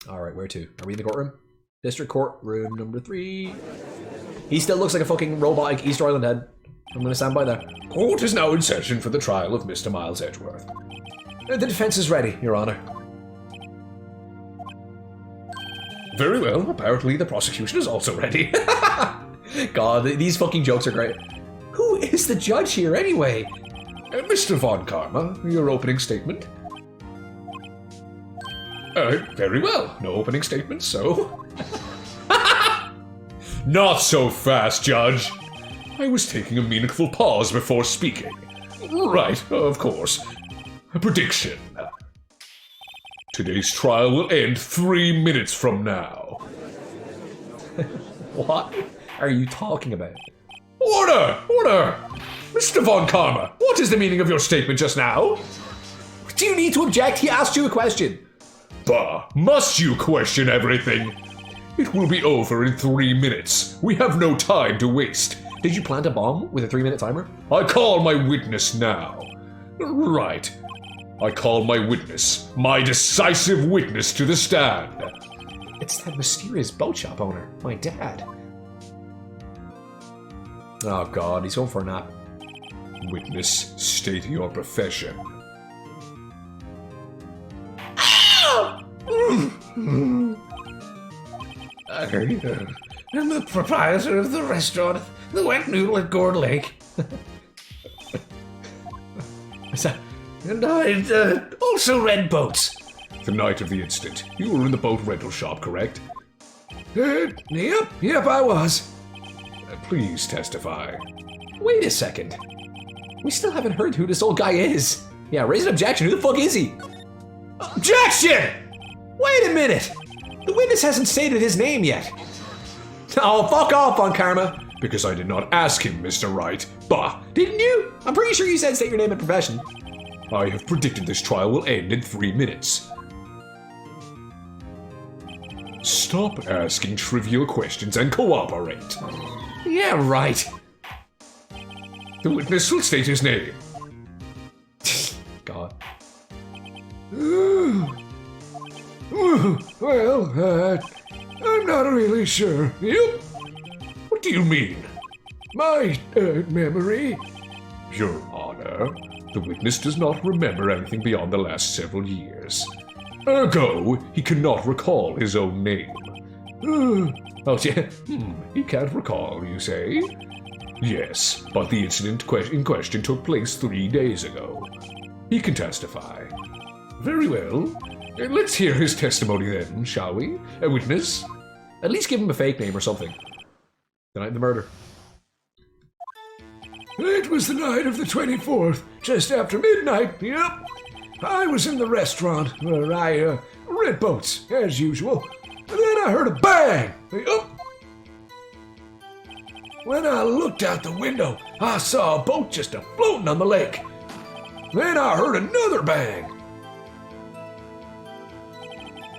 Alright, where to? Are we in the courtroom? District Court, room number 3. He still looks like a fucking robotic Easter Island head. I'm gonna stand by that. Court is now in session for the trial of Mr. Miles Edgeworth. The defense is ready, Your Honor. Very well, apparently the prosecution is also ready. God, these fucking jokes are great. Who is the judge here anyway? Mr. Von Karma, your opening statement. Very well, no opening statement, so... Not so fast, Judge. I was taking a meaningful pause before speaking. Right, of course. A prediction. Today's trial will end 3 minutes from now. What are you talking about? Order! Order! Mr. Von Karma, what is the meaning of your statement just now? Do you need to object? He asked you a question. Bah, must you question everything? It will be over in 3 minutes. We have no time to waste. Did you plant a bomb with a 3-minute timer? I call my witness now. Right. I call my witness, my decisive witness to the stand. It's that mysterious boat shop owner, my dad. Oh God, he's going for a nap. Witness, state your profession. I'm the proprietor of the restaurant, the Wet Noodle at Gourd Lake. And I also rent boats. The night of the incident, you were in the boat rental shop, correct? Yep, I was. Please testify. Wait a second. We still haven't heard who this old guy is. Yeah, raise an objection. Who the fuck is he? Objection! Wait a minute! The witness hasn't stated his name yet. Oh, fuck off, Von Karma. Because I did not ask him, Mr. Wright. Bah! Didn't you? I'm pretty sure you said state your name and profession. I have predicted this trial will end in 3 minutes. Stop asking trivial questions and cooperate. Yeah, right. The witness will state his name. God. Well, I'm not really sure. Yep. What do you mean? My memory. Your Honor, the witness does not remember anything beyond the last several years. Ergo, he cannot recall his own name. Oh, yeah. He can't recall, you say? Yes, but the incident in question took place 3 days ago. He can testify. Very well. Let's hear his testimony then, shall we? A witness? At least give him a fake name or something. The night of the murder. It was the night of the 24th, just after midnight. Yep. I was in the restaurant where I rent boats, as usual. And then I heard a bang. Yep. When I looked out the window, I saw a boat just floating on the lake. Then I heard another bang.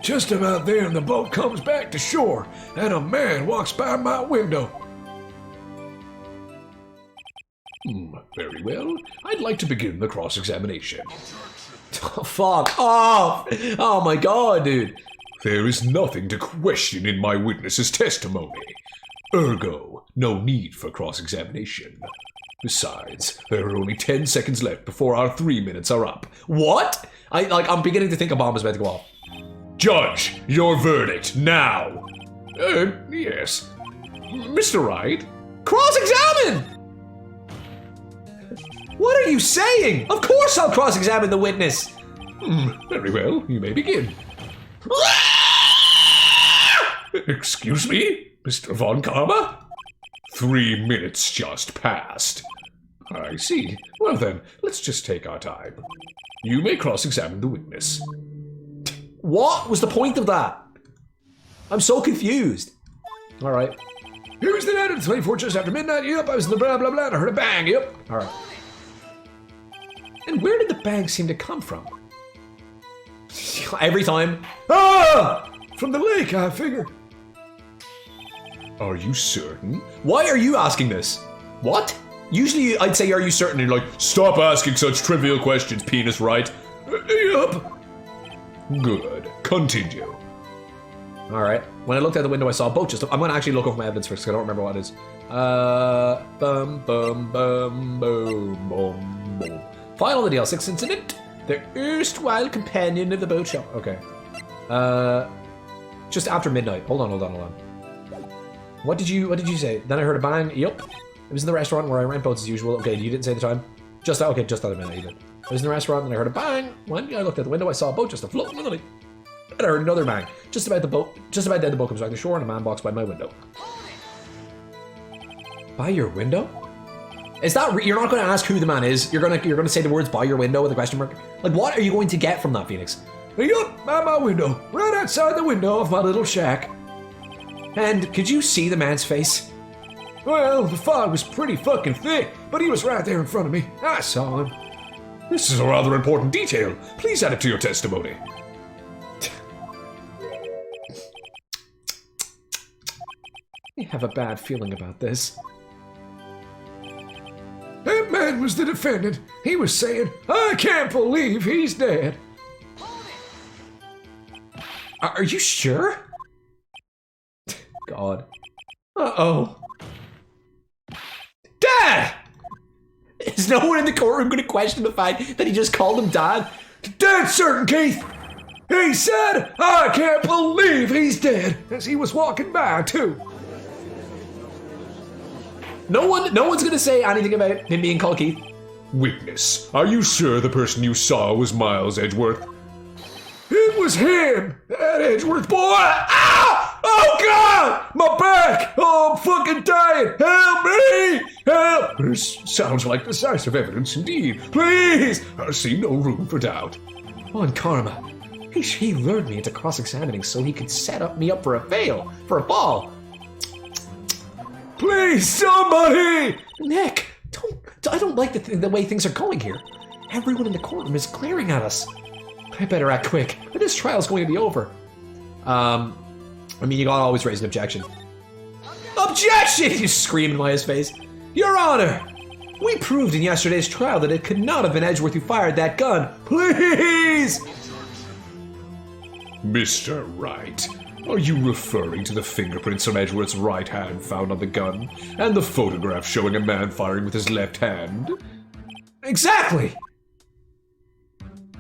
Just about then, the boat comes back to shore, and a man walks by my window. Very well. I'd like to begin the cross-examination. Oh, fuck off! Oh my God, dude. There is nothing to question in my witness's testimony. Ergo, no need for cross-examination. Besides, there are only 10 seconds left before our 3 minutes are up. What? I'm beginning to think a bomb is about to go off. Judge, your verdict, now! Yes. Mr. Wright? Cross-examine! What are you saying? Of course I'll cross-examine the witness. Very well, you may begin. Excuse me, Mr. Von Karma? 3 minutes just passed. I see. Well then, let's just take our time. You may cross-examine the witness. What was the point of that? I'm so confused. All right. It was the night of the 24th, just after midnight. Yep, I was in the blah, blah, blah, and I heard a bang. Yep. All right. And where did the bang seem to come from? Every time. Ah! From the lake, I figure. Are you certain? Why are you asking this? What? Usually I'd say, are you certain? And you're like, stop asking such trivial questions, penis, right? Yup. Good. Continue. All right. When I looked out the window, I saw a boat. I'm going to actually look over my evidence first because I don't remember what it is. Boom, boom, boom, boom, boom. Final of the DL6 incident. The erstwhile companion of the boat shop. Okay. Just after midnight. Hold on. What did you say? Then I heard a bang. Yup. It was in the restaurant where I rent boats as usual. Okay, you didn't say the time. Just that a minute you did. I was in the restaurant and I heard a bang. When I looked out the window, I saw a boat just afloat in the lake. And I heard another bang. Just about then the boat comes back to shore and a man walks by my window. By your window? Is that you're not going to ask who the man is? You're gonna say the words "by your window" with a question mark? Like, what are you going to get from that, Phoenix? Yup, by my window, right outside the window of my little shack. And could you see the man's face? Well, the fog was pretty fucking thick, but he was right there in front of me. I saw him. This is a rather important detail. Please add it to your testimony. I have a bad feeling about this. That man was the defendant. He was saying, I can't believe he's dead. Are you sure? God. Uh-oh. Dad! Is no one in the courtroom going to question the fact that he just called him Dad? Dead certain, Keith. He said, I can't believe he's dead, as he was walking by, too. No one's going to say anything about him being called Keith. Witness, are you sure the person you saw was Miles Edgeworth? It was him, that Edgeworth boy. Ah! Oh, God! My back! Oh, I'm fucking dying! Help me! Help! This sounds like decisive evidence indeed. Please! I see no room for doubt. On karma. He lured me into cross-examining so he could set me up for a ball. Please, somebody! Nick, I don't like the way things are going here. Everyone in the courtroom is glaring at us. I better act quick, or this trial's going to be over. I mean, you gotta always raise an objection. Objection! You scream in Maya's face. Your Honor, we proved in yesterday's trial that it could not have been Edgeworth who fired that gun. Please! Mr. Wright, are you referring to the fingerprints on Edgeworth's right hand found on the gun, and the photograph showing a man firing with his left hand? Exactly!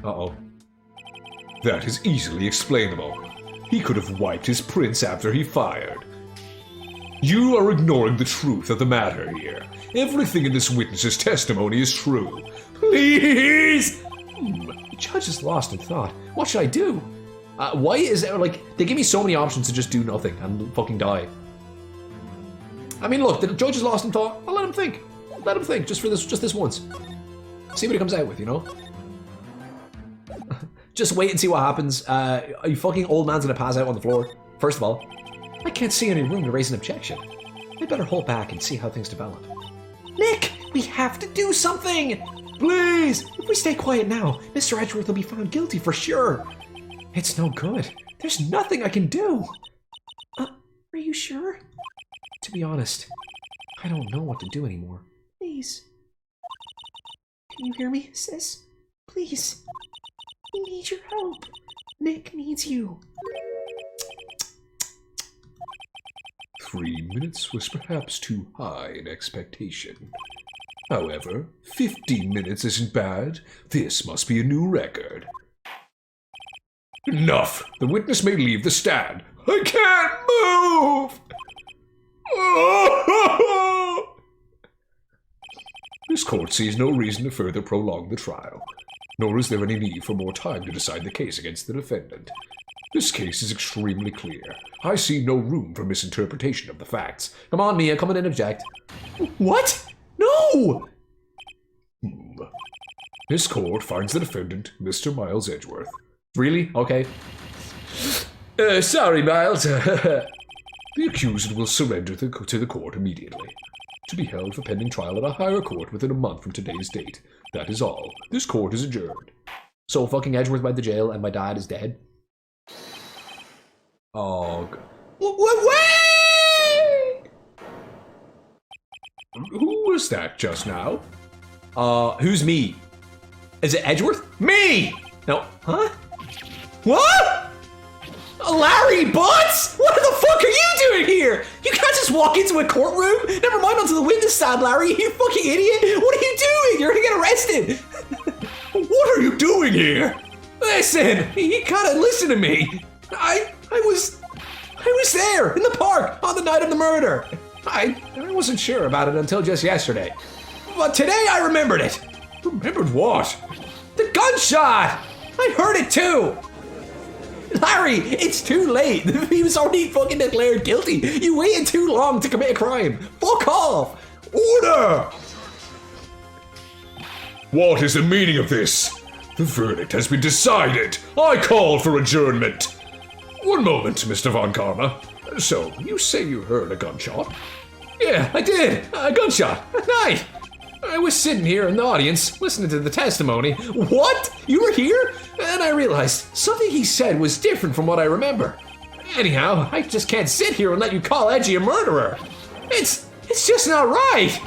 Uh-oh. That is easily explainable. He could have wiped his prints after he fired. You are ignoring the truth of the matter here. Everything in this witness's testimony is true. Please! The judge is lost in thought. What should I do? Why is it, like, they give me so many options to just do nothing and fucking die. I mean, look, the judge is lost in thought. I'll let him think. Let him think, just this once. See what he comes out with, you know? Just wait and see what happens. A fucking old man's gonna pass out on the floor. First of all, I can't see any room to raise an objection. I better hold back and see how things develop. Nick, we have to do something! Please! If we stay quiet now, Mr. Edgeworth will be found guilty for sure. It's no good. There's nothing I can do. Are you sure? To be honest, I don't know what to do anymore. Please. Can you hear me, sis? Please. We need your help. Nick needs you. 3 minutes was perhaps too high in expectation. However, 15 minutes isn't bad. This must be a new record. Enough! The witness may leave the stand. I can't move! This court sees no reason to further prolong the trial, nor is there any need for more time to decide the case against the defendant. This case is extremely clear. I see no room for misinterpretation of the facts. Come on, Mia, come in and object. What? No! This court finds the defendant, Mr. Miles Edgeworth. Really? Okay. Sorry, Miles. The accused will surrender to the court immediately, to be held for pending trial at a higher court within a month from today's date. That is all. This court is adjourned. So fucking Edgeworth went to jail and my dad is dead? Oh, God. Wait! Who was that just now? Who's me? Is it Edgeworth? Me! No, huh? What? Larry Butts? doing here? You can't just walk into a courtroom. Never mind onto the witness stand, Larry. You fucking idiot. What are you doing? You're gonna get arrested. What are you doing here? Listen, you gotta listen to me. I was there in the park on the night of the murder. I wasn't sure about it until just yesterday. But today I remembered it. Remembered what? The gunshot! I heard it too! Larry, it's too late. He was already fucking declared guilty. You waited too long to commit a crime. Fuck off! Order! What is the meaning of this? The verdict has been decided. I call for adjournment. One moment, Mr. Von Karma. So, you say you heard a gunshot? Yeah, I did. A gunshot. At night. I was sitting here in the audience, listening to the testimony. What? You were here? And I realized something he said was different from what I remember. Anyhow, I just can't sit here and let you call Edgy a murderer. It's just not right.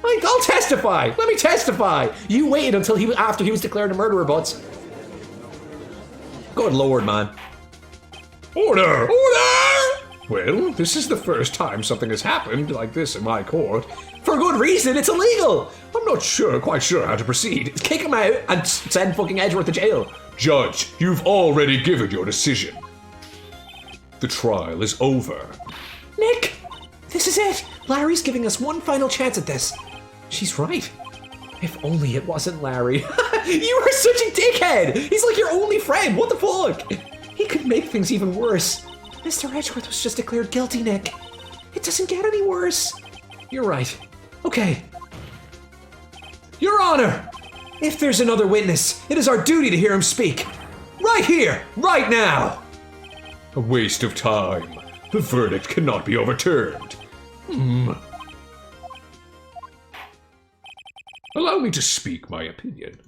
I'll testify. Let me testify. You waited until after he was declared a murderer, Butts. Good lord, man. Order! Order! Well, this is the first time something has happened like this in my court. For good reason, it's illegal. I'm not quite sure how to proceed. Kick him out and send fucking Edgeworth to jail. Judge, you've already given your decision. The trial is over. Nick, this is it. Larry's giving us one final chance at this. She's right. If only it wasn't Larry. You are such a dickhead. He's like your only friend. What the fuck? He could make things even worse. Mr. Edgeworth was just declared guilty, Nick. It doesn't get any worse. You're right. Okay. Your Honor, if there's another witness, it is our duty to hear him speak. Right here, right now. A waste of time. The verdict cannot be overturned. Allow me to speak my opinion.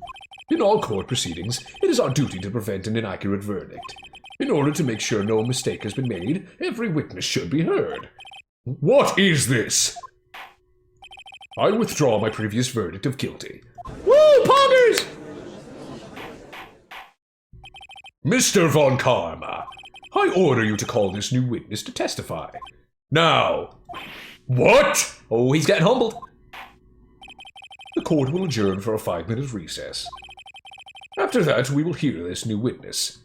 In all court proceedings, it is our duty to prevent an inaccurate verdict. In order to make sure no mistake has been made, every witness should be heard. What is this? I withdraw my previous verdict of guilty. Woo, poggers! Mr. Von Karma, I order you to call this new witness to testify. Now. What? Oh, he's getting humbled. The court will adjourn for a 5-minute recess. After that, we will hear this new witness.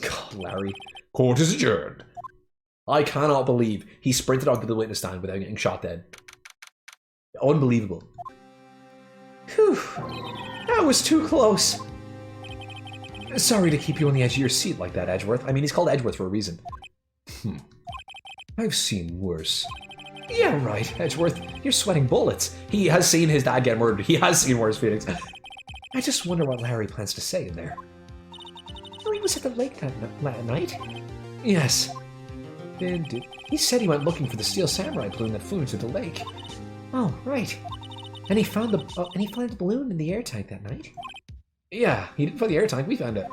God, Larry. Court is adjourned. I cannot believe he sprinted onto the witness stand without getting shot dead. Unbelievable. Whew. That was too close. Sorry to keep you on the edge of your seat like that, Edgeworth. I mean, he's called Edgeworth for a reason. I've seen worse. Yeah, right, Edgeworth. You're sweating bullets. He has seen his dad get murdered. He has seen worse, Phoenix. I just wonder what Larry plans to say in there. Oh, he was at the lake that night? Yes. And he said he went looking for the steel samurai balloon that flew into the lake. Oh, right. And he found the balloon in the air tank that night? Yeah, he didn't find the air tank. We found it.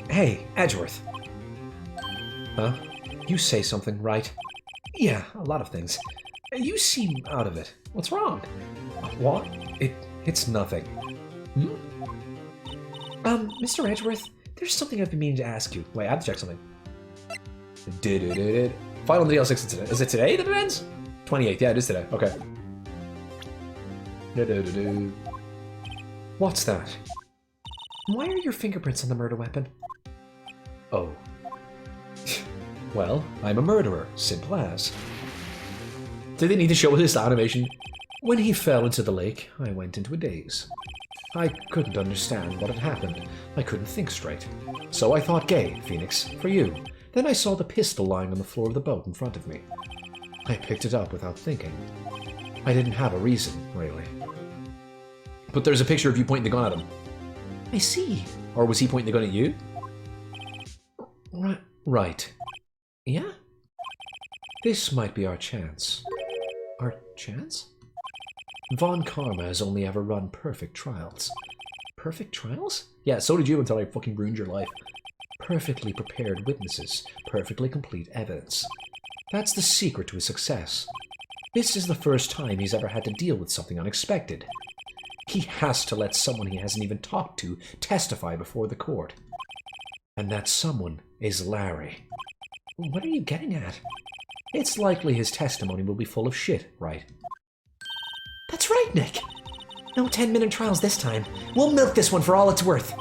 Hey, Edgeworth. Huh? You say something, right? Yeah, a lot of things. You seem out of it. What's wrong? What? It's nothing. Mr. Edgeworth, there's something I've been meaning to ask you. Wait, I have to check something. Final DLC 6 today. Is it today that it ends? 28th, yeah, it is today. Okay. What's that? Why are your fingerprints on the murder weapon? Oh. Well, I'm a murderer. Simple as. Did they need to show this animation? When he fell into the lake, I went into a daze. I couldn't understand what had happened. I couldn't think straight. So I thought gay, Phoenix, for you. Then I saw the pistol lying on the floor of the boat in front of me. I picked it up without thinking. I didn't have a reason, really. But there's a picture of you pointing the gun at him. I see. Or was he pointing the gun at you? Right. Yeah? This might be our chance. Our chance? Von Karma has only ever run perfect trials. Perfect trials? Yeah, so did you until I fucking ruined your life. Perfectly prepared witnesses, perfectly complete evidence. That's the secret to his success. This is the first time he's ever had to deal with something unexpected. He has to let someone he hasn't even talked to testify before the court. And that someone is Larry. What are you getting at? It's likely his testimony will be full of shit, right? That's right, Nick. No 10-minute trials this time. We'll milk this one for all it's worth.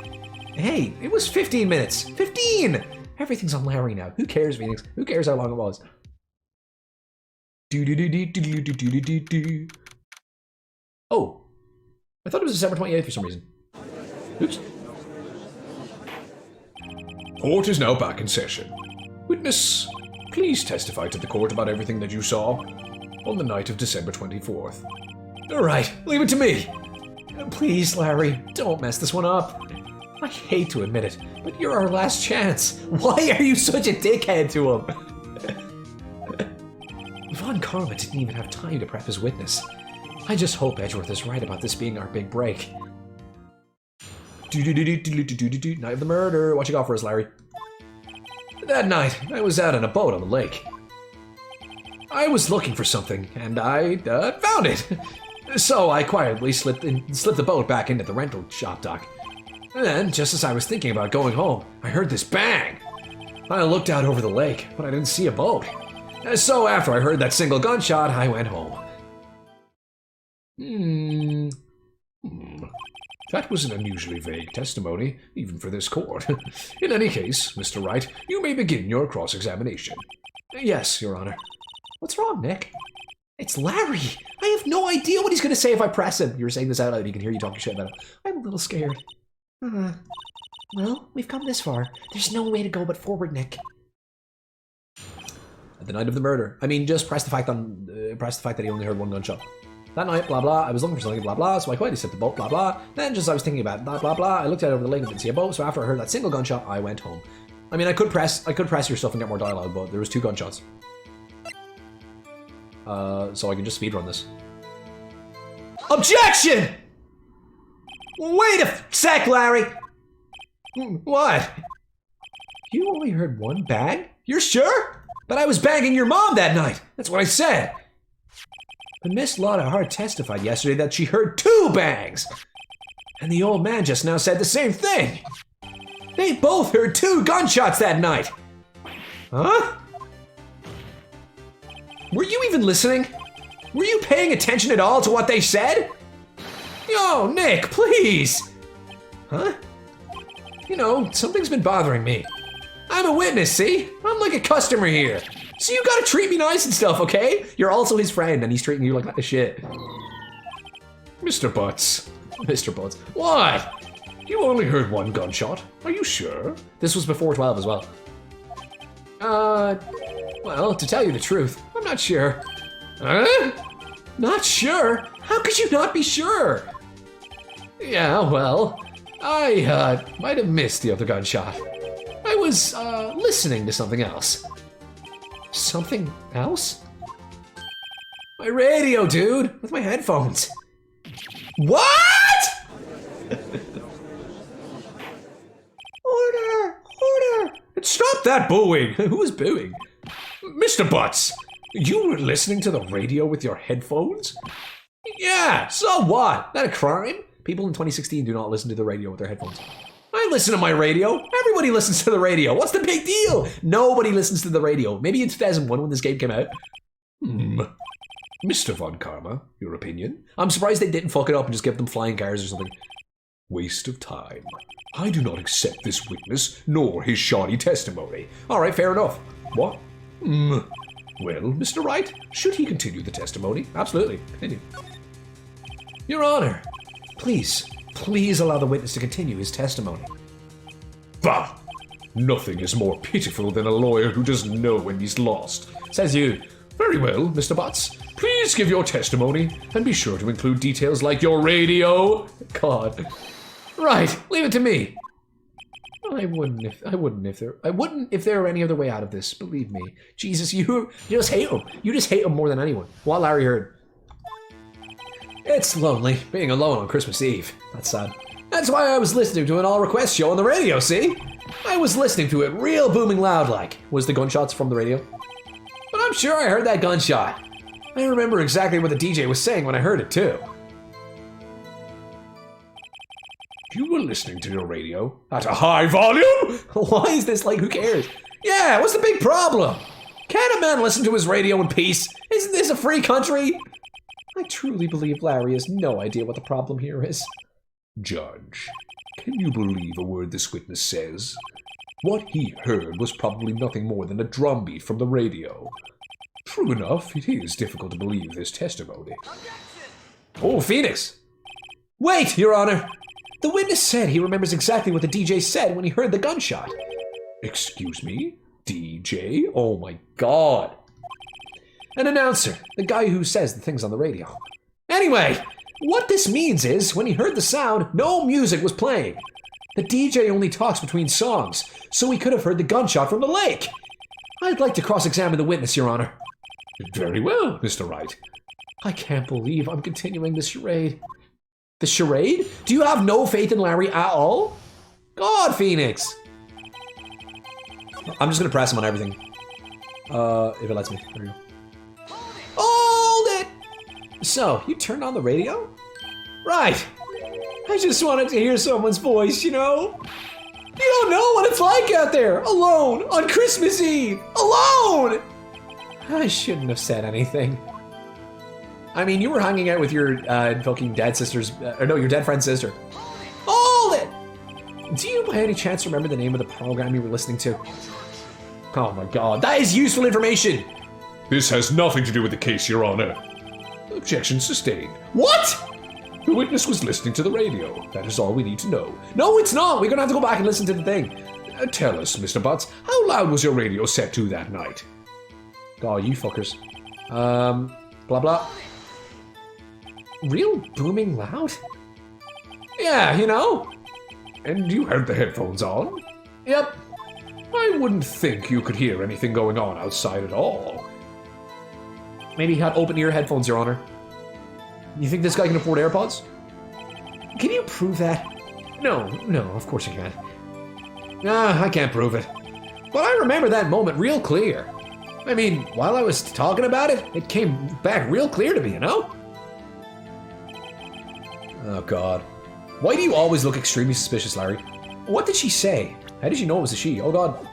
Hey, it was 15 minutes. 15! Everything's on Larry now. Who cares, Phoenix? Who cares how long it was? Oh. I thought it was December 28th for some reason. Oops. Court is now back in session. Witness, please testify to the court about everything that you saw on the night of December 24th. All right, leave it to me. Please, Larry, don't mess this one up. I hate to admit it, but you're our last chance. Why are you such a dickhead to him? Von Karma didn't even have time to prep his witness. I just hope Edgeworth is right about this being our big break. Night of the murder. What you got for us, Larry? That night, I was out on a boat on the lake. I was looking for something, and I found it. So I quietly slipped the boat back into the rental shop dock. And then, just as I was thinking about going home, I heard this bang. I looked out over the lake, but I didn't see a boat. So after I heard that single gunshot, I went home. That was an unusually vague testimony, even for this court. In any case, Mr. Wright, you may begin your cross-examination. Yes, Your Honor. What's wrong, Nick? It's Larry. I have no idea what he's going to say if I press him. You're saying this out loud. He can hear you talking shit about him. I'm a little scared. Well, we've come this far. There's no way to go but forward, Nick. At the night of the murder. I mean, just press the fact that he only heard one gunshot. That night, blah blah, I was looking for something, blah blah, so I quietly slipped the boat, blah blah. Then, just as I was thinking about it, blah blah blah, I looked out over the lake and didn't see a boat, so after I heard that single gunshot, I went home. I mean, I could press your stuff and get more dialogue, but there was 2 gunshots. So I can just speedrun this. Objection! Wait a sec, Larry! What? You only heard one bang? You're sure? But I was banging your mom that night. That's what I said. But Miss Lotta Hart testified yesterday that she heard 2 bangs. And the old man just now said the same thing. They both heard 2 gunshots that night. Huh? Were you even listening? Were you paying attention at all to what they said? Yo, Nick, please. Huh? You know, something's been bothering me. I'm a witness, see? I'm like a customer here. So you gotta treat me nice and stuff, okay? You're also his friend and he's treating you like shit. Mr. Butts. Mr. Butts. What? You only heard 1 gunshot. Are you sure? This was before 12 as well. Well, to tell you the truth, I'm not sure. Huh? Not sure? How could you not be sure? Yeah, well, I might have missed the other gunshot. I was listening to something else. Something else? My radio, dude, with my headphones. What? Order! Stop that booing! Who is booing? Mr. Butts, you were listening to the radio with your headphones? Yeah, so what? That a crime? People in 2016 do not listen to the radio with their headphones. I listen to my radio. Everybody listens to the radio. What's the big deal? Nobody listens to the radio. Maybe in 2001 when this game came out. Mr. Von Karma, your opinion? I'm surprised they didn't fuck it up and just give them flying cars or something. Waste of time. I do not accept this witness, nor his shoddy testimony. All right, fair enough. What? Well, Mr. Wright, should he continue the testimony? Absolutely. Continue. Your Honor, please allow the witness to continue his testimony. Bah! Nothing is more pitiful than a lawyer who doesn't know when he's lost. Says you. Very well, Mr. Butts. Please give your testimony, and be sure to include details like your radio. God. Right, leave it to me. I wouldn't if there were any other way out of this, believe me. Jesus, you just hate him. You just hate him more than anyone. What Larry heard. It's lonely, being alone on Christmas Eve. That's sad. That's why I was listening to an all-request show on the radio, see? I was listening to it real booming loud like. Was the gunshots from the radio? But I'm sure I heard that gunshot. I remember exactly what the DJ was saying when I heard it, too. You were listening to your radio at a high volume? Why is this like, who cares? Yeah, what's the big problem? Can't a man listen to his radio in peace? Isn't this a free country? I truly believe Larry has no idea what the problem here is. Judge, can you believe a word this witness says? What he heard was probably nothing more than a drumbeat from the radio. True enough, it is difficult to believe this testimony. Oh, Phoenix! Wait, Your Honor! The witness said he remembers exactly what the DJ said when he heard the gunshot. Excuse me? DJ? Oh my god. An announcer, the guy who says the things on the radio. Anyway, what this means is, when he heard the sound, no music was playing. The DJ only talks between songs, so he could have heard the gunshot from the lake. I'd like to cross-examine the witness, Your Honor. Very well, Mr. Wright. I can't believe I'm continuing this charade. The charade? Do you have no faith in Larry at all? God, Phoenix! I'm just gonna press him on everything. If it lets me. There we go. Hold it! So, you turned on the radio? Right. I just wanted to hear someone's voice, you know? You don't know what it's like out there, alone, on Christmas Eve, alone! I shouldn't have said anything. I mean, you were hanging out with your fucking dead sister's, or no, your dead friend's sister. Hold it! Do you by any chance remember the name of the program you were listening to? Oh my god, that is useful information! This has nothing to do with the case, Your Honor. Objection sustained. What? The witness was listening to the radio. That is all we need to know. No, it's not. We're gonna have to go back and listen to the thing. Tell us, Mr. Butts, how loud was your radio set to that night? Oh, you fuckers. Blah blah. Real booming loud? Yeah, you know. And you had the headphones on? Yep. I wouldn't think you could hear anything going on outside at all. Maybe he had open ear headphones, Your Honor. You think this guy can afford AirPods? Can you prove that? No, of course you can't. Nah, I can't prove it. But I remember that moment real clear. I mean, while I was talking about it, it came back real clear to me, you know? Oh, God. Why do you always look extremely suspicious, Larry? What did she say? How did you know it was a she? Oh, God.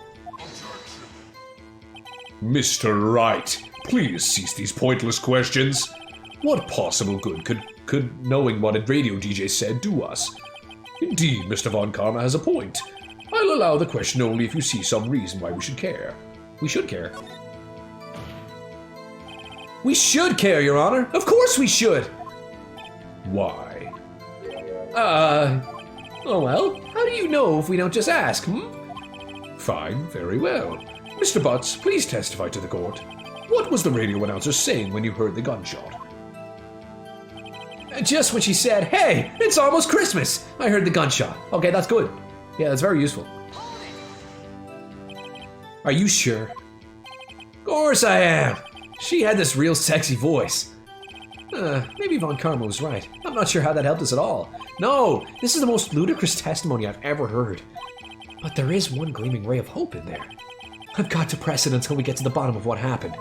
Mr. Wright, please cease these pointless questions. What possible good could knowing what a radio DJ said do us? Indeed, Mr. Von Karma has a point. I'll allow the question only if you see some reason why we should care. We should care. We should care, Your Honor. Of course we should. Why? Oh well, how do you know if we don't just ask, Fine, very well. Mr. Butts, please testify to the court. What was the radio announcer saying when you heard the gunshot? Just when she said, hey, it's almost Christmas, I heard the gunshot. Okay, that's good. Yeah, that's very useful. Are you sure? Of course I am. She had this real sexy voice. Maybe Von Karma was right. I'm not sure how that helped us at all. No, this is the most ludicrous testimony I've ever heard. But there is one gleaming ray of hope in there. I've got to press it until we get to the bottom of what happened.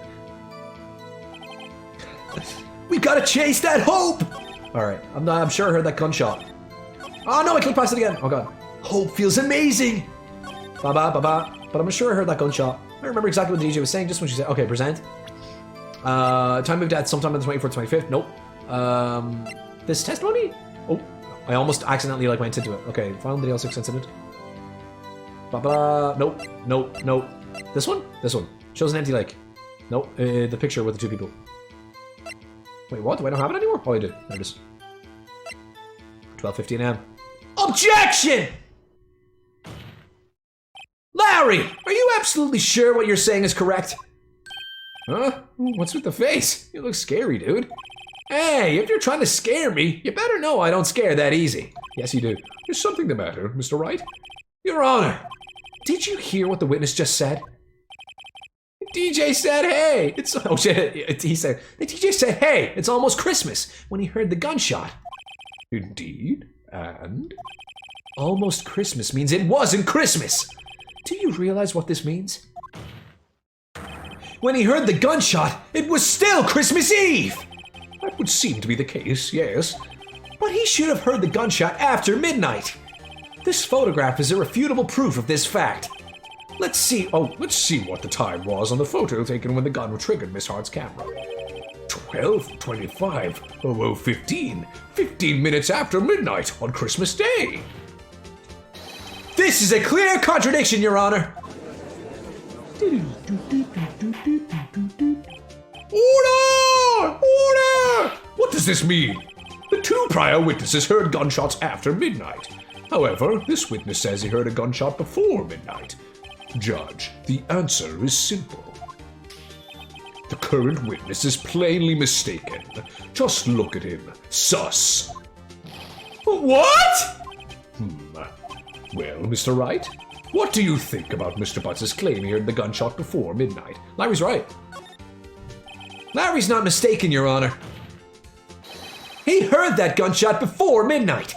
We've got to chase that hope! Alright, I'm sure I heard that gunshot. Oh no, I clicked past it again. Oh god. Hope feels amazing! Ba-ba. But I'm sure I heard that gunshot. I remember exactly what the DJ was saying just when she said, okay, present. Time of death sometime on the 24th, 25th. Nope. This testimony? Oh, I almost accidentally went into it. Okay, final video 6 incident. Ba-ba. Nope. This one? This one. Shows an empty lake. Nope. The picture with the two people. Wait, what? Do I not have it anymore? Oh, I do. There it is. 12:15 a.m. Objection! Larry, are you absolutely sure what you're saying is correct? Huh? What's with the face? You look scary, dude. Hey, if you're trying to scare me, you better know I don't scare that easy. Yes, you do. Is something the matter, Mr. Wright? Your Honor, did you hear what the witness just said? DJ said, hey, it's... Oh, shit, he said... The DJ said, hey, it's almost Christmas, when he heard the gunshot. Indeed, and? Almost Christmas means it wasn't Christmas. Do you realize what this means? When he heard the gunshot, it was still Christmas Eve! That would seem to be the case, yes. But he should have heard the gunshot after midnight. This photograph is irrefutable proof of this fact. Let's see. Oh, let's see what the time was on the photo taken when the gun triggered Miss Hart's camera. 12:25, 15. 15 minutes after midnight on Christmas Day. This is a clear contradiction, Your Honor. Order! Order! What does this mean? The two prior witnesses heard gunshots after midnight. However, this witness says he heard a gunshot before midnight. Judge, the answer is simple. The current witness is plainly mistaken. Just look at him. Sus. What? Well, Mr. Wright, what do you think about Mr. Butts' claim he heard the gunshot before midnight? Larry's right. Larry's not mistaken, Your Honor. He heard that gunshot before midnight.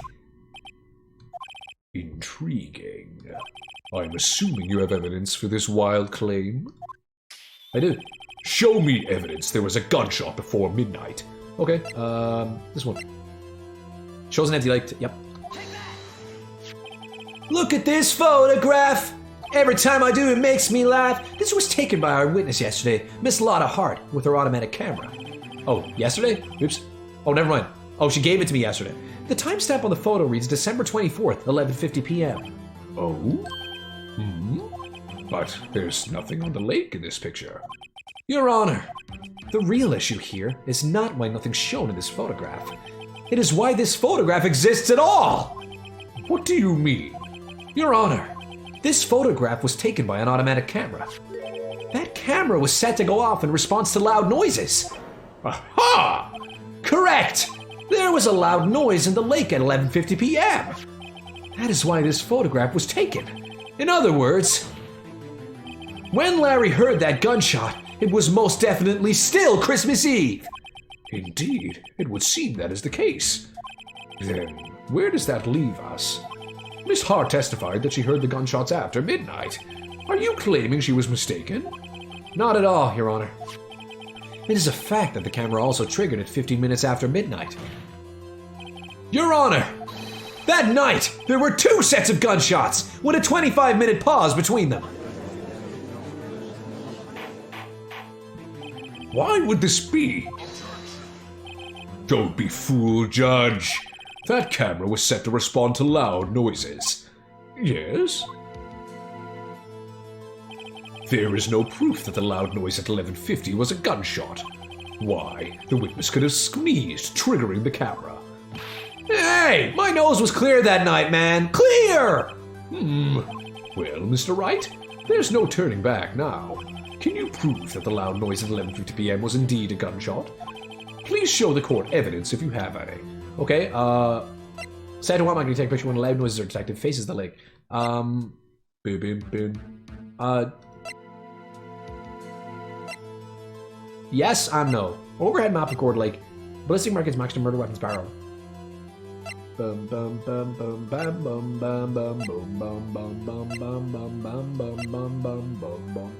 Intriguing. I'm assuming you have evidence for this wild claim? I do. Show me evidence there was a gunshot before midnight. Okay, this one. Shows an empty light. Yep. Look at this photograph! Every time I do, it makes me laugh. This was taken by our witness yesterday, Miss Lotta Hart, with her automatic camera. Oh, yesterday? Oops. Oh, never mind. Oh, she gave it to me yesterday. The timestamp on the photo reads December 24th, 11:50 p.m. Oh? But there's nothing on the lake in this picture. Your Honor, the real issue here is not why nothing's shown in this photograph. It is why this photograph exists at all! What do you mean? Your Honor, this photograph was taken by an automatic camera. That camera was set to go off in response to loud noises. Aha! Correct! There was a loud noise in the lake at 11:50 p.m. That is why this photograph was taken. In other words, when Larry heard that gunshot, it was most definitely still Christmas Eve. Indeed, it would seem that is the case. Then, where does that leave us? Miss Hart testified that she heard the gunshots after midnight. Are you claiming she was mistaken? Not at all, Your Honor. It is a fact that the camera also triggered at 15 minutes after midnight. Your Honor, that night there were 2 sets of gunshots with a 25-minute pause between them. Why would this be? Don't be fooled, Judge. That camera was set to respond to loud noises. Yes? There is no proof that the loud noise at 11:50 was a gunshot. Why, the witness could have sneezed, triggering the camera. Hey, my nose was clear that night, man. Clear! Well, Mr. Wright, there's no turning back now. Can you prove that the loud noise at 11:50 p.m. was indeed a gunshot? Please show the court evidence if you have any. Okay, say to what am I going to take a picture when loud noises are detected, faces the lake. Boom, boom, boom. Yes and no. Overhead map record lake. Ballistic markings match to murder weapons barrel. Bum bum bum bum bum bum bum bum bum bum bum bum bum bum bum bum bum bum bum bum.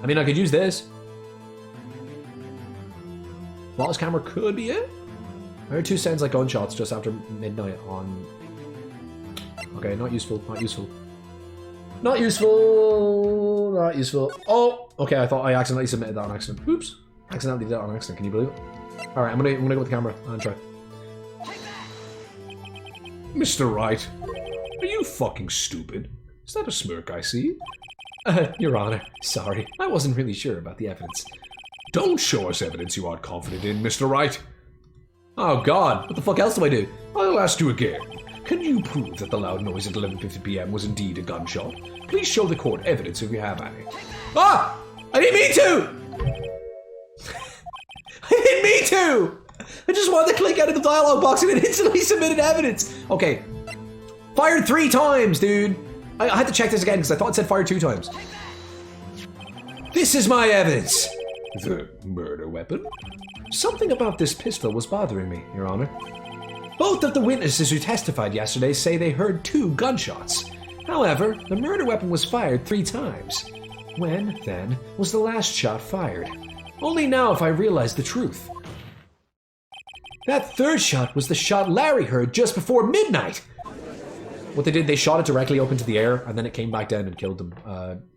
I mean, I could use this. Flawless camera could be it. I heard 2 sounds like gunshots just after midnight on... Okay, not useful, not useful. Not useful, not useful. Oh, okay, I thought I accidentally submitted that on accident. Oops, accidentally did that on accident, can you believe it? Alright, I'm gonna go with the camera and try. Mr. Wright, are you fucking stupid? Is that a smirk I see? Your Honor, sorry, I wasn't really sure about the evidence. Don't show us evidence you aren't confident in, Mr. Wright. Oh God, what the fuck else do I do? I'll ask you again. Can you prove that the loud noise at 11:50 p.m. was indeed a gunshot? Please show the court evidence if you have any. Ah! I didn't mean to! I didn't mean to! I just wanted to click out of the dialogue box and it instantly submitted evidence. Okay. Fired 3 times, dude. I had to check this again because I thought it said fired 2 times. This is my evidence. The murder weapon? Something about this pistol was bothering me, Your Honor. Both of the witnesses who testified yesterday say they heard 2 gunshots. However, the murder weapon was fired 3 times. When, then, was the last shot fired? Only now have I realized the truth. That 3rd shot was the shot Larry heard just before midnight. What they did, they shot it directly up into the air, and then it came back down and killed them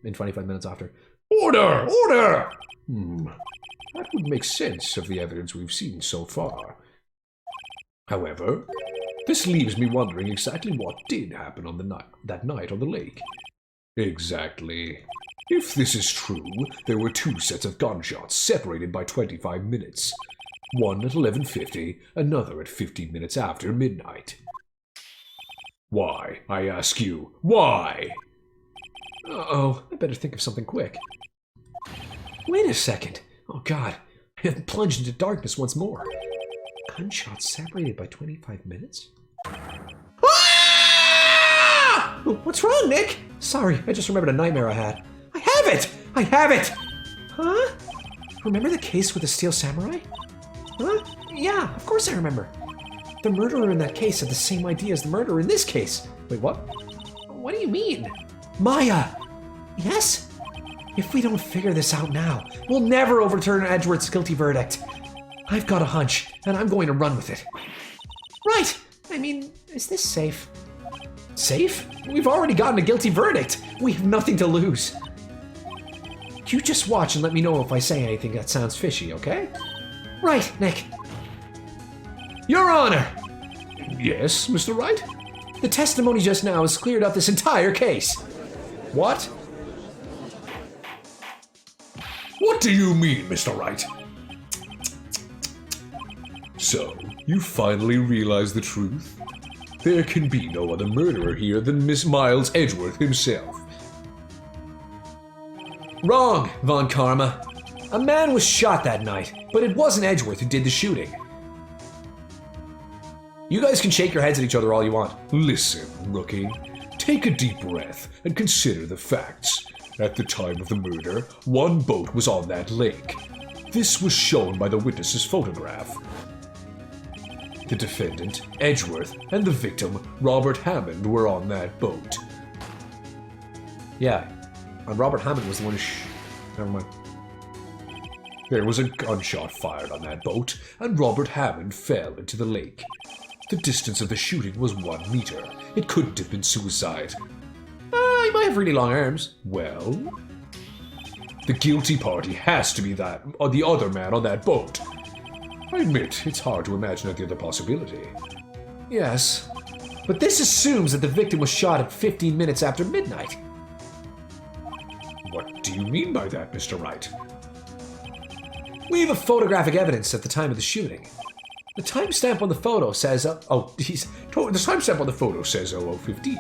in 25 minutes after. Order! Order! That would make sense of the evidence we've seen so far. However, this leaves me wondering exactly what did happen on that night on the lake. Exactly. If this is true, there were 2 sets of gunshots separated by 25 minutes. One at 11:50, another at 15 minutes after midnight. Why, I ask you, why? Uh-oh, I better think of something quick. Wait a second. Oh god, I have plunged into darkness once more. Gunshots separated by 25 minutes? Ah! What's wrong, Nick? Sorry, I just remembered a nightmare I had. I have it! I have it! Huh? Remember the case with the steel samurai? Huh? Yeah, of course I remember. The murderer in that case had the same idea as the murderer in this case. Wait, what? What do you mean? Maya! Yes? If we don't figure this out now, we'll never overturn Edgeworth's guilty verdict. I've got a hunch, and I'm going to run with it. Right! I mean, is this safe? Safe? We've already gotten a guilty verdict. We have nothing to lose. You just watch and let me know if I say anything that sounds fishy, okay? Right, Nick. Your Honor! Yes, Mr. Wright? The testimony just now has cleared up this entire case. What? What do you mean, Mr. Wright? So, you finally realize the truth? There can be no other murderer here than Miss Miles Edgeworth himself. Wrong, Von Karma. A man was shot that night, but it wasn't Edgeworth who did the shooting. You guys can shake your heads at each other all you want. Listen, rookie. Take a deep breath and consider the facts. At the time of the murder, 1 boat was on that lake. This was shown by the witness's photograph. The defendant, Edgeworth, and the victim, Robert Hammond, were on that boat. Yeah, and Robert Hammond was the one who Never mind. There was a gunshot fired on that boat, and Robert Hammond fell into the lake. The distance of the shooting was 1 meter. It couldn't have been suicide. He might have really long arms. Well, the guilty party has to be that, or the other man on that boat. I admit, it's hard to imagine any other possibility. Yes, but this assumes that the victim was shot at 15 minutes after midnight. What do you mean by that, Mr. Wright? We have a photographic evidence at the time of the shooting. The timestamp on the photo says, the timestamp on the photo says 0015.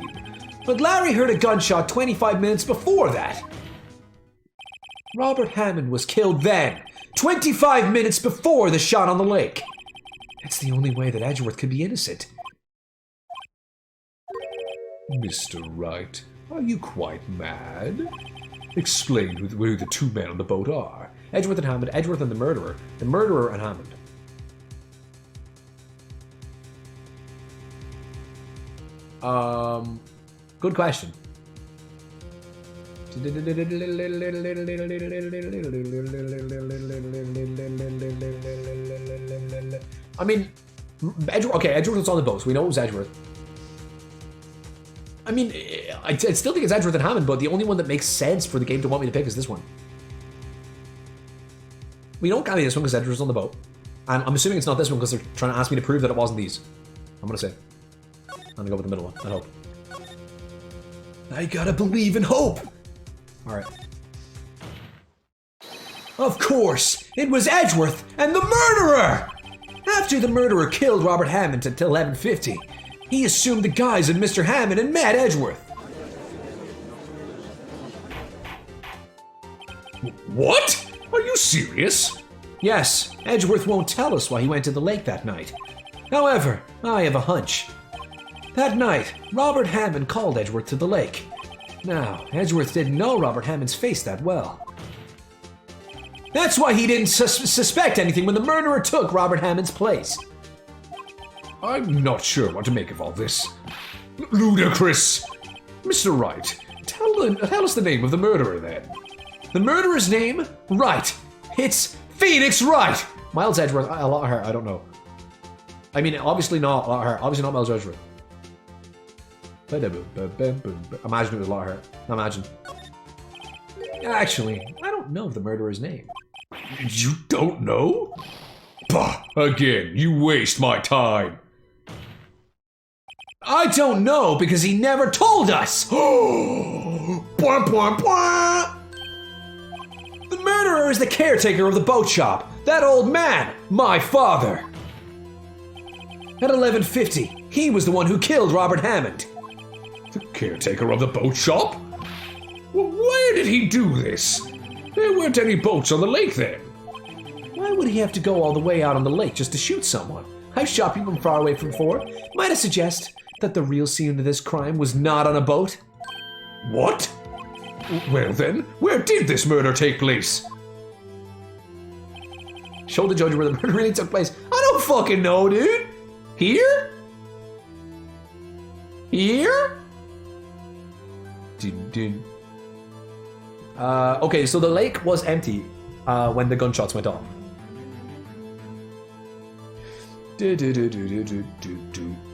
But Larry heard a gunshot 25 minutes before that. Robert Hammond was killed then, 25 minutes before the shot on the lake. That's the only way that Edgeworth could be innocent. Mr. Wright, are you quite mad? Explain who the 2 men on the boat are. Edgeworth and Hammond, Edgeworth and the murderer and Hammond. Good question. I mean, Edgeworth was on the boat, so we know it was Edgeworth. I mean, I still think it's Edgeworth and Hammond, but the only one that makes sense for the game to want me to pick is this one. We don't carry this one because Edgeworth's on the boat. And I'm assuming it's not this one because they're trying to ask me to prove that it wasn't these. I'm gonna say. I'm gonna go with the middle one, I hope. I gotta believe in hope! Alright. Of course! It was Edgeworth and the murderer! After the murderer killed Robert Hammond at 11:50, he assumed the guise of Mr. Hammond and met Edgeworth. What? Are you serious? Yes, Edgeworth won't tell us why he went to the lake that night. However, I have a hunch. That night, Robert Hammond called Edgeworth to the lake. Now, Edgeworth didn't know Robert Hammond's face that well. That's why he didn't suspect anything when the murderer took Robert Hammond's place. I'm not sure what to make of all this. Ludicrous! Mr. Wright, tell us the name of the murderer then. The murderer's name? Wright. It's Phoenix Wright! Miles Edgeworth, a lot of her, I don't know. I mean, obviously not a lot of her, obviously not Miles Edgeworth. Imagine it was a lot of her. Imagine. Actually, I don't know the murderer's name. You don't know? Bah, again, you waste my time. I don't know because he never told us! Bwah, bwah, bwah. The murderer is the caretaker of the boat shop. That old man, my father. At 11:50, he was the one who killed Robert Hammond. The caretaker of the boat shop? Well, where did he do this? There weren't any boats on the lake then. Why would he have to go all the way out on the lake just to shoot someone? I've shot people from far away from before. Might I suggest that the real scene of this crime was not on a boat? What? Well then, where did this murder take place? Show the judge where the murder really took place. I don't fucking know, dude. Here? Here? Okay, so the lake was empty when the gunshots went off.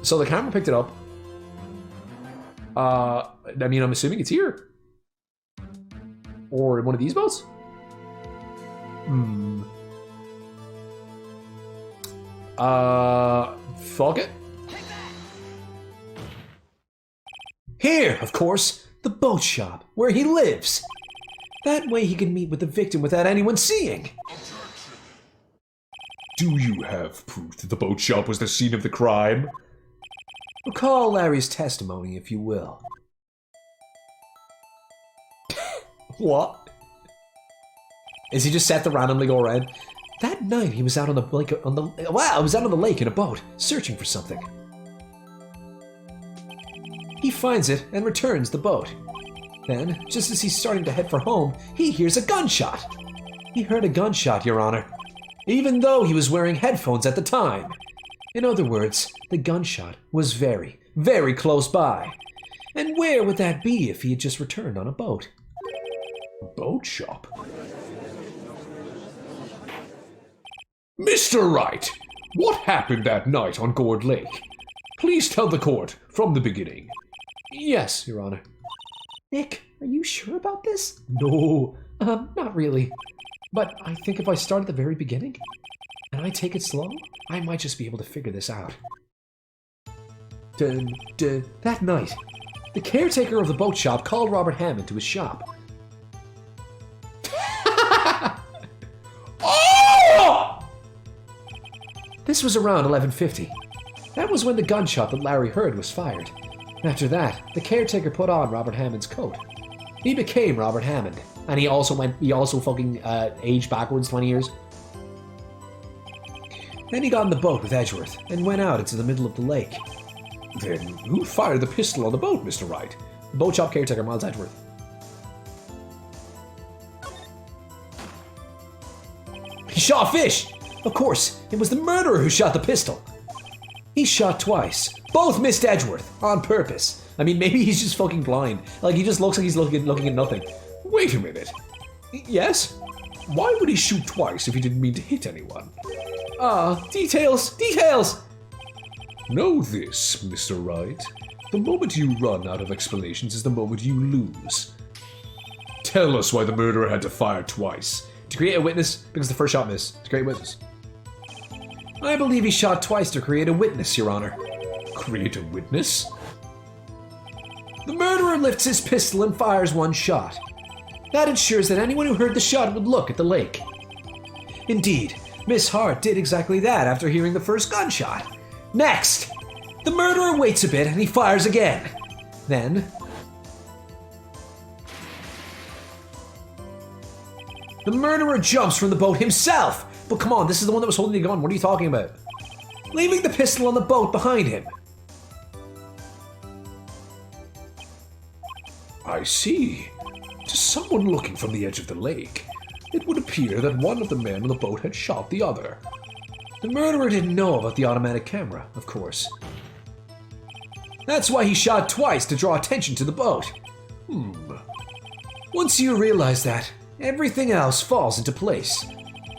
So the camera picked it up. I mean, I'm assuming it's here. Or in one of these boats? Fuck it. Here, of course, the boat shop, where he lives. That way he can meet with the victim without anyone seeing. Do you have proof that the boat shop was the scene of the crime? Recall Larry's testimony, if you will. What? Is he just set to randomly go around? That night he was out on the lake. I was out on the lake in a boat, searching for something. He finds it and returns the boat. Then, just as he's starting to head for home, he hears a gunshot. He heard a gunshot, Your Honor, even though he was wearing headphones at the time. In other words, the gunshot was very, very close by. And where would that be if he had just returned on a boat? A boat shop? Mr. Wright, what happened that night on Gourd Lake? Please tell the court from the beginning. Yes, Your Honor. Nick, are you sure about this? No. Not really. But I think if I start at the very beginning, and I take it slow, I might just be able to figure this out. That night, the caretaker of the boat shop called Robert Hammond to his shop. Oh! This was around 11:50. That was when the gunshot that Larry heard was fired. After that, the caretaker put on Robert Hammond's coat. He became Robert Hammond, and he also fucking aged backwards 20 years. Then he got in the boat with Edgeworth and went out into the middle of the lake. Then who fired the pistol on the boat, Mr. Wright? The boat shop caretaker, Miles Edgeworth. He shot a fish! Of course, it was the murderer who shot the pistol. He shot twice. Both missed Edgeworth, on purpose. I mean, maybe he's just fucking blind. Like, he just looks like he's looking at nothing. Wait a minute. Yes? Why would he shoot twice if he didn't mean to hit anyone? Details! Details! Know this, Mr. Wright. The moment you run out of explanations is the moment you lose. Tell us why the murderer had to fire twice. To create a witness, because the first shot missed. To create a witness. I believe he shot twice to create a witness, Your Honor. Create a witness? The murderer lifts his pistol and fires one shot. That ensures that anyone who heard the shot would look at the lake. Indeed, Miss Hart did exactly that after hearing the first gunshot. Next, the murderer waits a bit and he fires again. Then, the murderer jumps from the boat himself. But come on, this is the one that was holding the gun. What are you talking about? Leaving the pistol on the boat behind him. I see. To someone looking from the edge of the lake, it would appear that one of the men on the boat had shot the other. The murderer didn't know about the automatic camera, of course. That's why he shot twice, to draw attention to the boat. Once you realize that, everything else falls into place.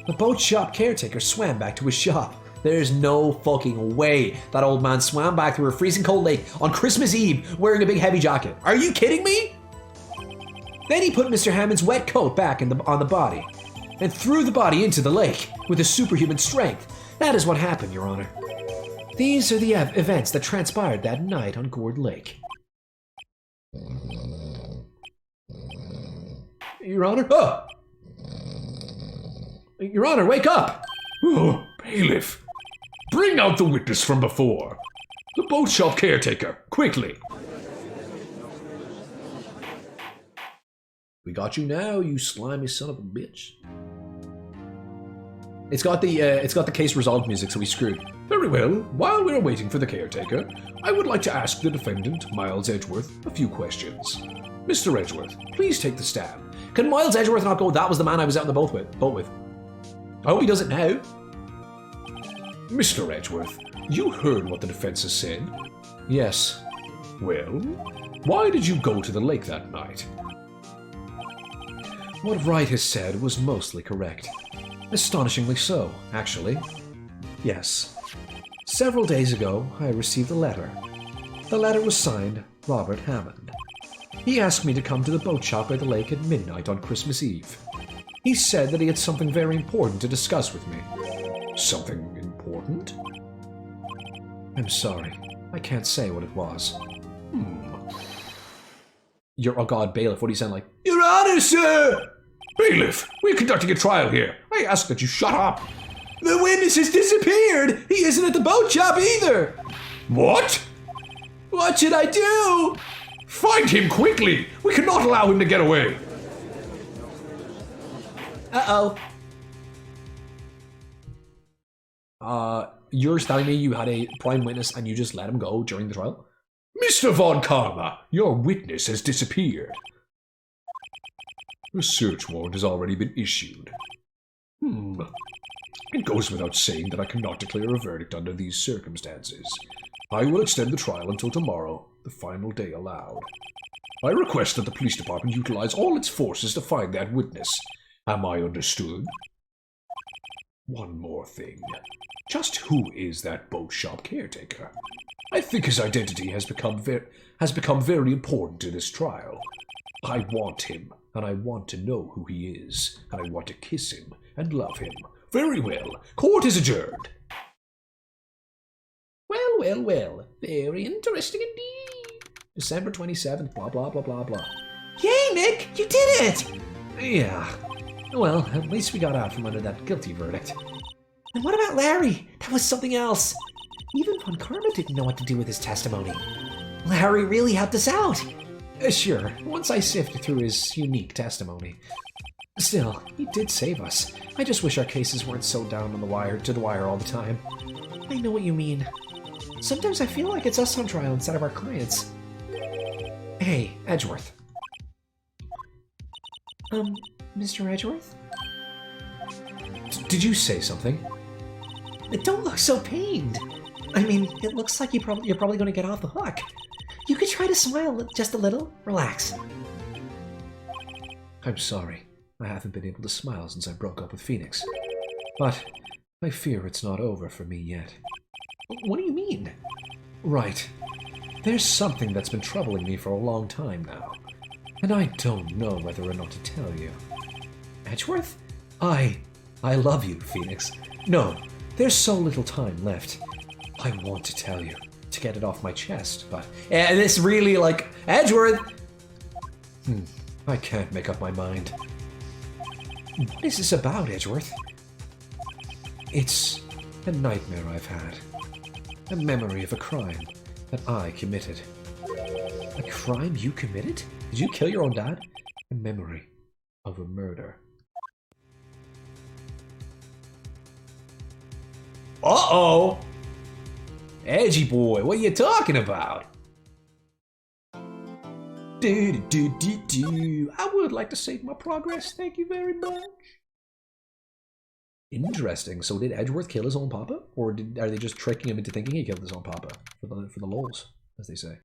The boat shop caretaker swam back to his shop, There's no fucking way that old man swam back through a freezing cold lake on Christmas Eve wearing a big heavy jacket. Are you kidding me? Then he put Mr. Hammond's wet coat back on the body and threw the body into the lake with a superhuman strength. That is what happened, Your Honor. These are the events that transpired that night on Gourd Lake. Your Honor? Oh! Your Honor, wake up! Oh, bailiff. Bring out the witness from before. The boat shop caretaker, quickly. We got you now, you slimy son of a bitch. It's got the case resolved music, so we screwed. Very well. While we're waiting for the caretaker, I would like to ask the defendant, Miles Edgeworth, a few questions. Mr. Edgeworth, please take the stand. Can Miles Edgeworth not go, that was the man I was out in the boat with? I hope he does it now. Mr. Edgeworth, you heard what the defense has said? Yes. Well, why did you go to the lake that night? What Wright has said was mostly correct. Astonishingly so, actually. Yes. Several days ago, I received a letter. The letter was signed Robert Hammond. He asked me to come to the boat shop by the lake at midnight on Christmas Eve. He said that he had something very important to discuss with me. Something important? I'm sorry. I can't say what it was. Oh God, bailiff, what do you sound like? Your Honor, sir! Bailiff, we're conducting a trial here. I ask that you shut up. The witness has disappeared! He isn't at the boat shop either! What? What should I do? Find him quickly! We cannot allow him to get away! Uh-oh. You're telling me you had a prime witness and you just let him go during the trial? Mr. Von Karma, your witness has disappeared. A search warrant has already been issued. It goes without saying that I cannot declare a verdict under these circumstances. I will extend the trial until tomorrow, the final day allowed. I request that the police department utilize all its forces to find that witness. Am I understood? One more thing. Just who is that boat shop caretaker? I think his identity has become very important to this trial. I want him, and I want to know who he is, and I want to kiss him and love him. Very well. Court is adjourned. Well. Very interesting indeed. December 27th, blah, blah, blah, blah, blah. Yay, Nick! You did it! Yeah. Well, at least we got out from under that guilty verdict. And what about Larry? That was something else. Even Von Karma didn't know what to do with his testimony. Larry really helped us out. Sure, once I sifted through his unique testimony. Still, he did save us. I just wish our cases weren't so down on the wire all the time. I know what you mean. Sometimes I feel like it's us on trial instead of our clients. Hey, Edgeworth. Mr. Edgeworth? Did you say something? Don't look so pained. I mean, it looks like you're probably going to get off the hook. You could try to smile just a little. Relax. I'm sorry. I haven't been able to smile since I broke up with Phoenix. But I fear it's not over for me yet. What do you mean? Right. There's something that's been troubling me for a long time now. And I don't know whether or not to tell you. Edgeworth? I love you, Phoenix. No, there's so little time left. I want to tell you, to get it off my chest, but... this really, like, Edgeworth! I can't make up my mind. What is this about, Edgeworth? It's a nightmare I've had. A memory of a crime that I committed. A crime you committed? Did you kill your own dad? A memory of a murder. Uh-oh! Edgy boy, what are you talking about? I would like to save my progress, thank you very much. Interesting. So did Edgeworth kill his own papa? Or are they just tricking him into thinking he killed his own papa? For the lols, as they say.